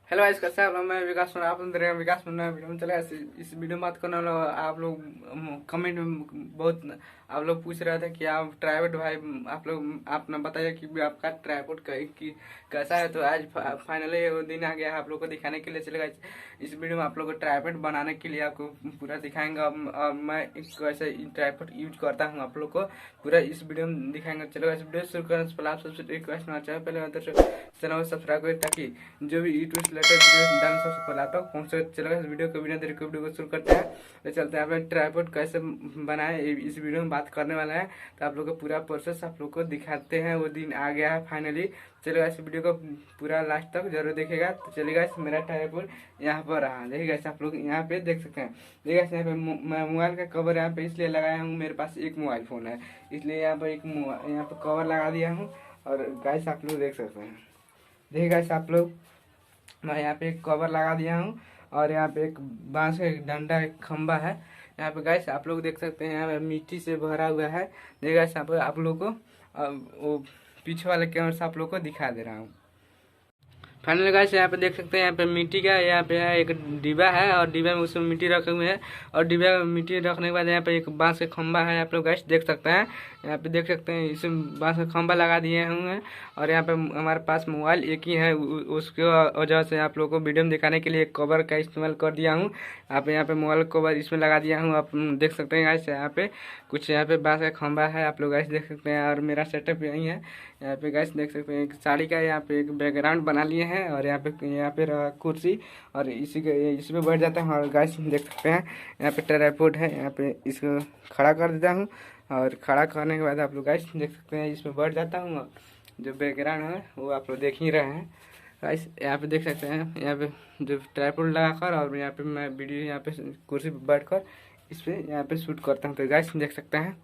Hello guys, कैसे आप लोग? मैं विकास सुन आप देख रहे हैं विकास सुनना वीडियो में। चले इस वीडियो में बात करने वाला आप लोग कमेंट में बहुत आप लोग पूछ रहे थे कि आप ट्राइपॉड भाई आप लोग आपने बताया कि आपका ट्राइपॉड कैसा है। तो आज फाइनली वो दिन आ गया है आप लोग को दिखाने के लिए। चलेगा इस वीडियो में आप लोग को ट्राइपॉड बनाने के लिए आपको पूरा दिखाएंगे और मैं कैसे ट्राइपॉड यूज करता हूँ आप लोग को पूरा इस वीडियो में दिखाएंगे। चलो इस वीडियो शुरू करने से पहले आप सबसे रिक्वेस्ट करना चाहे पहले चैनल को सब्सक्राइब करें ताकि जो भी यूट्यूब रिलेटेड वीडियो डालने सबसे पहले आता हूँ पहुँच। चलो इस वीडियो को बिना देरी के वीडियो को शुरू करते हैं। तो चलते हैं अपने ट्राइपॉड कैसे बनाए इस वीडियो में बात करने वाला है। तो आप लोग को पूरा प्रोसेस आप लोग को दिखाते हैं। वो दिन आ गया है फाइनली। चलो इस वीडियो को पूरा लास्ट तक जरूर देखेगा। तो चलेगा मेरा ट्राइपॉड यहाँ पर रहा। देखिएगा आप लोग यहाँ पे देख सकते हैं। देखिएगा यहाँ पे मैं मोबाइल का कवर यहाँ पे इसलिए लगाया हूँ, मेरे पास एक मोबाइल फ़ोन है इसलिए यहाँ पर यहाँ पर कवर लगा दिया हूँ। और गाइस आप लोग देख सकते हैं। देखिएगा आप लोग मैं यहाँ पे एक कवर लगा दिया हूँ और यहाँ पे एक बांस का डंडा एक खंबा है। यहाँ पे गाइस आप लोग देख सकते हैं यहाँ पे मिट्टी से भरा हुआ है। देखिएगा यहाँ पे आप लोग को वो पीछे वाले कैमरे से आप लोग को दिखा दे रहा हूँ। फाइनल गाइस यहाँ पे देख सकते हैं यहाँ पे मिट्टी का यहाँ पे है एक डिब्बा है और डिब्बा में उसमें मिट्टी रखे हुए हैं। और डिब्बा में मिट्टी रखने के बाद यहाँ पे एक बांस का खंबा है। आप लोग गाइस देख सकते हैं यहाँ पे देख सकते हैं इसमें बांस का खंबा लगा दिए हुए हैं। और यहाँ पे हमारे पास मोबाइल एक ही है, उसके वजह से आप लोग को वीडियो में दिखाने के लिए एक कवर का इस्तेमाल कर दिया हूँ। आप यहाँ पे मोबाइल कवर इसमें लगा दिया हूँ। आप देख सकते हैं गाइस यहाँ पे कुछ यहाँ पे बांस का खंबा है। आप लोग गाइस देख सकते हैं और मेरा सेटअप यही है। यहाँ पे गाइस देख सकते हैं एक साड़ी का यहाँ पे एक बैकग्राउंड बना लिए हैं। और यहाँ पे रहा कुर्सी और इसी के इसमें बैठ जाता हूँ। और गाइस देख सकते हैं यहाँ पे ट्राइपॉड है, यहाँ पे इसको खड़ा कर देता हूँ। और खड़ा करने के बाद आप लोग गाइस देख सकते हैं इसमें बैठ जाता हूँ। जो बैकग्राउंड है वो आप लोग देख ही रहे हैं। गाइस यहाँ पे देख सकते हैं यहाँ पे जो ट्राइपॉड लगाकर और यहाँ पे मैं वीडियो यहाँ पे कुर्सी पर बैठ कर इस पर यहाँ पे शूट करता हूँ। तो गाइस देख सकते हैं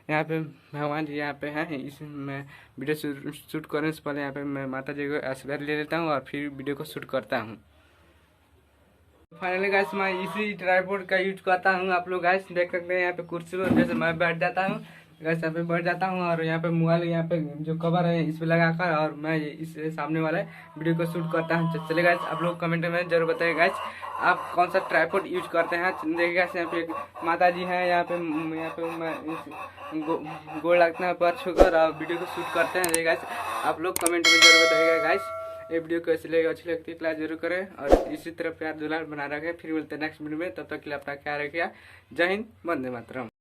यहाँ पे भगवान जी यहाँ पे हैं। इसमें मैं वीडियो शूट करने से पहले यहाँ पे मैं माता जी को आशीर्वाद ले लेता हूँ और फिर वीडियो को शूट करता हूँ। फाइनली गाइस मैं इसी ट्राइपॉड का यूज करता हूँ। आप लोग गाइस देख सकते हैं यहाँ पे कुर्सी पर जैसे मैं बैठ जाता हूँ गाइस यहाँ पे बैठ जाता हूँ। और यहाँ पे मोबाइल यहाँ पे जो कवर है इस पे लगाकर और मैं इस सामने वाले वीडियो को शूट करता हूँ। चलिए गाइस आप लोग कमेंट में जरूर बताइए गाइस आप कौन सा ट्राइपॉड यूज करते हैं। देखिएगा यहाँ पे माता जी हैं, यहाँ पे मैं गोड़ लगता है पर छूकर और वीडियो को शूट करते हैं। गाइस आप लोग कमेंट में जरूर बताइएगा गाइस ये वीडियो कैसी लगी, अच्छी लगती है लाइक जरूर करें और इसी तरह प्यार दुलार बना रखें। फिर मिलते हैं नेक्स्ट वीडियो में, तब तक के लिए अपना ख्याल रखिए। जय हिंद, वंदे मातरम।